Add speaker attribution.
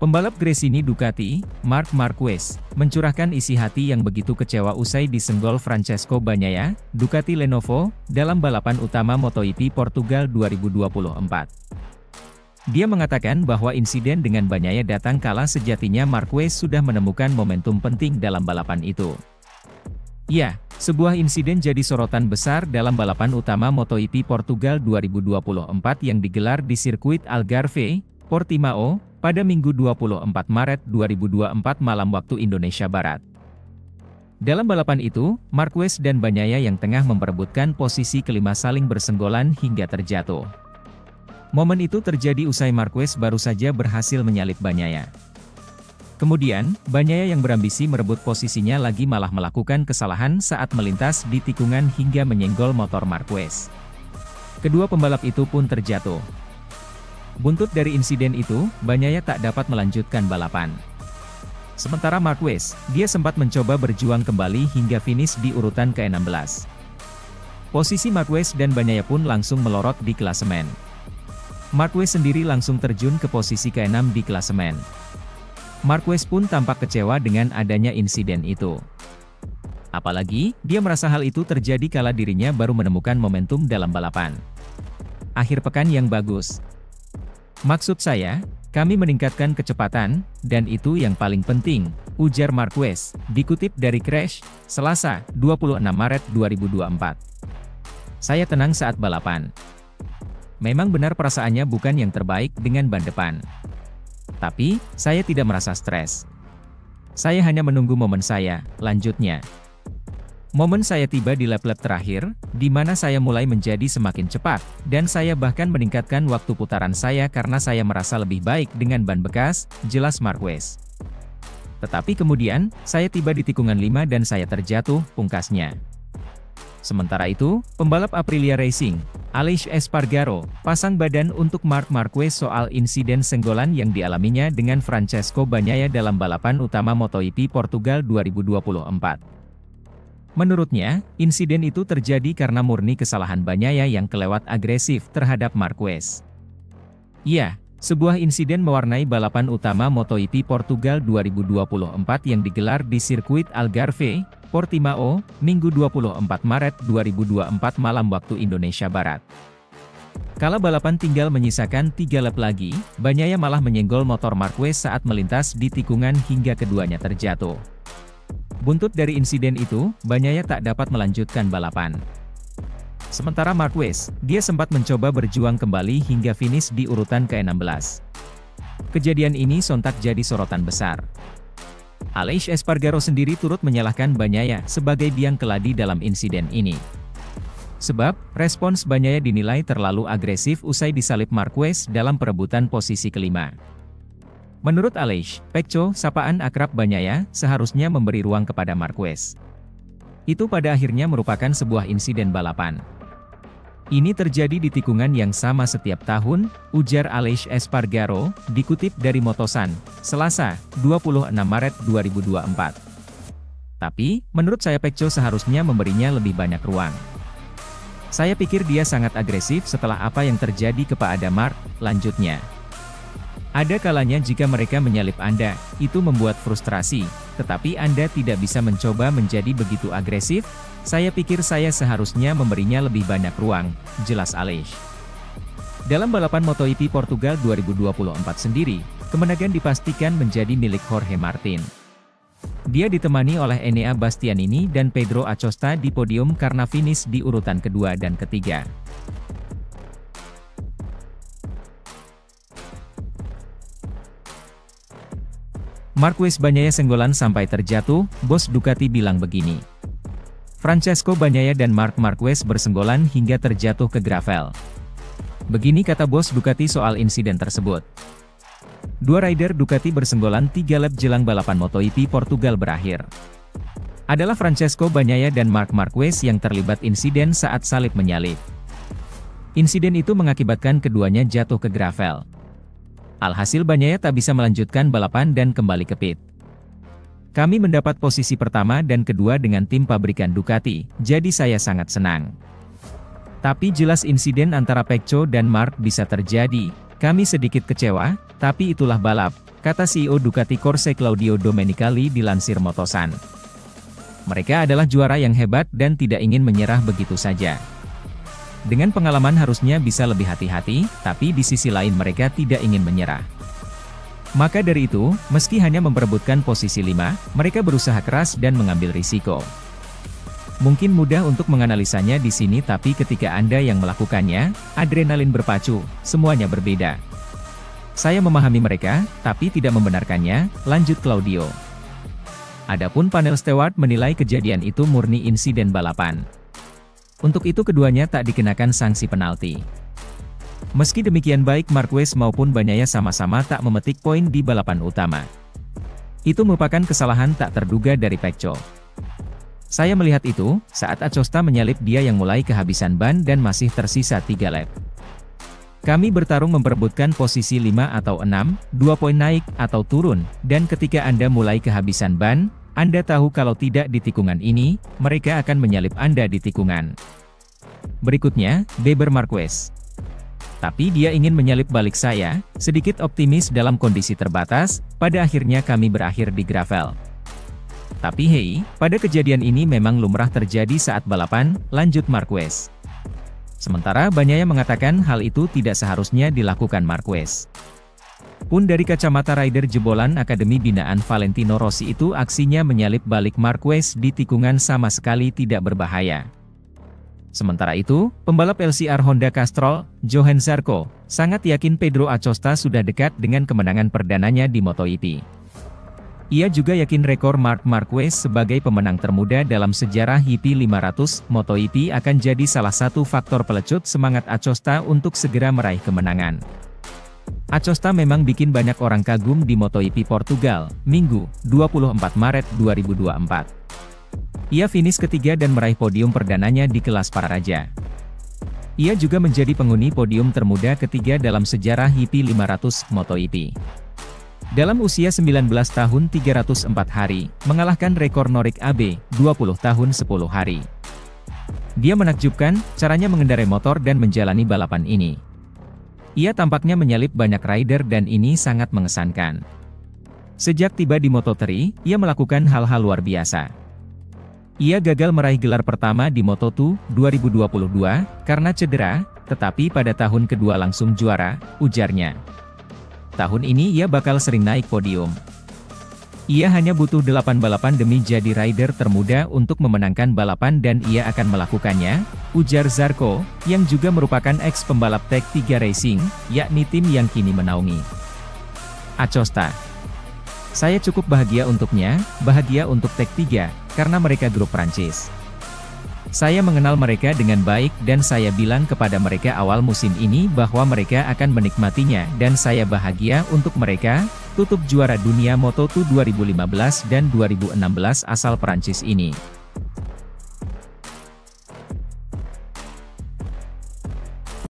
Speaker 1: Pembalap Gresini Ducati, Marc Marquez, mencurahkan isi hati yang begitu kecewa usai disenggol Francesco Bagnaia, Ducati Lenovo, dalam balapan utama MotoGP Portugal 2024. Dia mengatakan bahwa insiden dengan Bagnaia datang kala sejatinya Marquez sudah menemukan momentum penting dalam balapan itu. Ya, sebuah insiden jadi sorotan besar dalam balapan utama MotoGP Portugal 2024 yang digelar di sirkuit Algarve, Portimao, pada Minggu 24 Maret 2024 malam waktu Indonesia Barat. Dalam balapan itu, Marquez dan Bagnaia yang tengah memperebutkan posisi kelima saling bersenggolan hingga terjatuh. Momen itu terjadi usai Marquez baru saja berhasil menyalip Bagnaia. Kemudian, Bagnaia yang berambisi merebut posisinya lagi malah melakukan kesalahan saat melintas di tikungan hingga menyenggol motor Marquez. Kedua pembalap itu pun terjatuh. Buntut dari insiden itu, Bagnaia tak dapat melanjutkan balapan. Sementara Marquez, dia sempat mencoba berjuang kembali hingga finish di urutan ke-16. Posisi Marquez dan Bagnaia pun langsung melorot di klasemen. Marquez sendiri langsung terjun ke posisi ke-6 di klasemen. Marquez pun tampak kecewa dengan adanya insiden itu. Apalagi, dia merasa hal itu terjadi kala dirinya baru menemukan momentum dalam balapan. Akhir pekan yang bagus. Maksud saya, kami meningkatkan kecepatan, dan itu yang paling penting, ujar Marquez, dikutip dari Crash, Selasa, 26 Maret 2024. Saya tenang saat balapan. Memang benar perasaannya bukan yang terbaik dengan ban depan. Tapi, saya tidak merasa stres. Saya hanya menunggu momen saya, lanjutnya. Momen saya tiba di lap-lap terakhir, di mana saya mulai menjadi semakin cepat, dan saya bahkan meningkatkan waktu putaran saya karena saya merasa lebih baik dengan ban bekas, jelas Marquez. Tetapi kemudian, saya tiba di tikungan 5 dan saya terjatuh, pungkasnya. Sementara itu, pembalap Aprilia Racing, Aleix Espargaro, pasang badan untuk Marc Marquez soal insiden senggolan yang dialaminya dengan Francesco Bagnaia dalam balapan utama MotoGP Portugal 2024. Menurutnya, insiden itu terjadi karena murni kesalahan Bagnaia yang kelewat agresif terhadap Marquez. Ya, sebuah insiden mewarnai balapan utama MotoGP Portugal 2024 yang digelar di sirkuit Algarve, Portimao, Minggu 24 Maret 2024 malam waktu Indonesia Barat. Kala balapan tinggal menyisakan 3 lap lagi, Bagnaia malah menyenggol motor Marquez saat melintas di tikungan hingga keduanya terjatuh. Buntut dari insiden itu, Bagnaia tak dapat melanjutkan balapan. Sementara Marquez, dia sempat mencoba berjuang kembali hingga finish di urutan ke-16. Kejadian ini sontak jadi sorotan besar. Aleix Espargaro sendiri turut menyalahkan Bagnaia sebagai biang keladi dalam insiden ini. Sebab, respons Bagnaia dinilai terlalu agresif usai disalip Marquez dalam perebutan posisi kelima. Menurut Aleix, Pecco, sapaan akrab Bagnaia, seharusnya memberi ruang kepada Marquez. Itu pada akhirnya merupakan sebuah insiden balapan. Ini terjadi di tikungan yang sama setiap tahun, ujar Aleix Espargaro, dikutip dari Motosan, Selasa, 26 Maret 2024. Tapi, menurut saya Pecco seharusnya memberinya lebih banyak ruang. Saya pikir dia sangat agresif setelah apa yang terjadi kepada Marc, lanjutnya. Ada kalanya jika mereka menyalip Anda, itu membuat frustrasi, tetapi Anda tidak bisa mencoba menjadi begitu agresif. Saya pikir saya seharusnya memberinya lebih banyak ruang, jelas Aleix. Dalam balapan MotoGP Portugal 2024 sendiri, kemenangan dipastikan menjadi milik Jorge Martin. Dia ditemani oleh Enea Bastianini dan Pedro Acosta di podium karena finish di urutan kedua dan ketiga. Marquez Bagnaia senggolan sampai terjatuh, bos Ducati bilang begini. Francesco Bagnaia dan Marc Marquez bersenggolan hingga terjatuh ke gravel. Begini kata bos Ducati soal insiden tersebut. Dua rider Ducati bersenggolan 3 lap jelang balapan MotoGP Portugal berakhir. Adalah Francesco Bagnaia dan Marc Marquez yang terlibat insiden saat salip menyalip. Insiden itu mengakibatkan keduanya jatuh ke gravel. Alhasil Bagnaia tak bisa melanjutkan balapan dan kembali ke pit. Kami mendapat posisi pertama dan kedua dengan tim pabrikan Ducati, jadi saya sangat senang. Tapi jelas insiden antara Pecco dan Marc bisa terjadi, kami sedikit kecewa, tapi itulah balap, kata CEO Ducati Corse Claudio Domenicali dilansir Motosan. Mereka adalah juara yang hebat dan tidak ingin menyerah begitu saja. Dengan pengalaman harusnya bisa lebih hati-hati, tapi di sisi lain mereka tidak ingin menyerah. Maka dari itu, meski hanya memperebutkan posisi 5, mereka berusaha keras dan mengambil risiko. Mungkin mudah untuk menganalisanya di sini, tapi ketika Anda yang melakukannya, adrenalin berpacu, semuanya berbeda. Saya memahami mereka, tapi tidak membenarkannya, lanjut Claudio. Adapun panel steward menilai kejadian itu murni insiden balapan. Untuk itu keduanya tak dikenakan sanksi penalti. Meski demikian baik Marquez maupun Bagnaia sama-sama tak memetik poin di balapan utama. Itu merupakan kesalahan tak terduga dari Pecco. Saya melihat itu, saat Acosta menyalip dia yang mulai kehabisan ban dan masih tersisa 3 lap. Kami bertarung memperebutkan posisi 5 atau 6, 2 poin naik atau turun, dan ketika Anda mulai kehabisan ban, Anda tahu kalau tidak di tikungan ini, mereka akan menyalip Anda di tikungan. Berikutnya, Beber Marquez. Tapi dia ingin menyalip balik saya, sedikit optimis dalam kondisi terbatas, pada akhirnya kami berakhir di gravel. Tapi hei, pada kejadian ini memang lumrah terjadi saat balapan, lanjut Marquez. Sementara Bagnaia mengatakan hal itu tidak seharusnya dilakukan Marquez. Pun dari kacamata rider jebolan Akademi Binaan Valentino Rossi itu aksinya menyalip balik Marquez di tikungan sama sekali tidak berbahaya. Sementara itu, pembalap LCR Honda Castrol, Johann Zarco, sangat yakin Pedro Acosta sudah dekat dengan kemenangan perdananya di MotoGP. Ia juga yakin rekor Marc Marquez sebagai pemenang termuda dalam sejarah GP 500 MotoGP akan jadi salah satu faktor pelecut semangat Acosta untuk segera meraih kemenangan. Acosta memang bikin banyak orang kagum di MotoGP Portugal, Minggu, 24 Maret 2024. Ia finish ketiga dan meraih podium perdananya di kelas para raja. Ia juga menjadi penghuni podium termuda ketiga dalam sejarah GP 500 MotoGP. Dalam usia 19 tahun 304 hari, mengalahkan rekor Norik AB, 20 tahun 10 hari. Dia menakjubkan, caranya mengendarai motor dan menjalani balapan ini. Ia tampaknya menyalip banyak rider dan ini sangat mengesankan. Sejak tiba di Moto3, ia melakukan hal-hal luar biasa. Ia gagal meraih gelar pertama di Moto2 2022, karena cedera, tetapi pada tahun kedua langsung juara, ujarnya. Tahun ini ia bakal sering naik podium. Ia hanya butuh 8 balapan demi jadi rider termuda untuk memenangkan balapan dan ia akan melakukannya, ujar Zarco, yang juga merupakan ex-pembalap Tech3 Racing, yakni tim yang kini menaungi Acosta. Saya cukup bahagia untuknya, bahagia untuk Tech3, karena mereka grup Prancis. Saya mengenal mereka dengan baik dan saya bilang kepada mereka awal musim ini bahwa mereka akan menikmatinya dan saya bahagia untuk mereka, tutup juara dunia Moto2 2015 dan 2016 asal Prancis ini.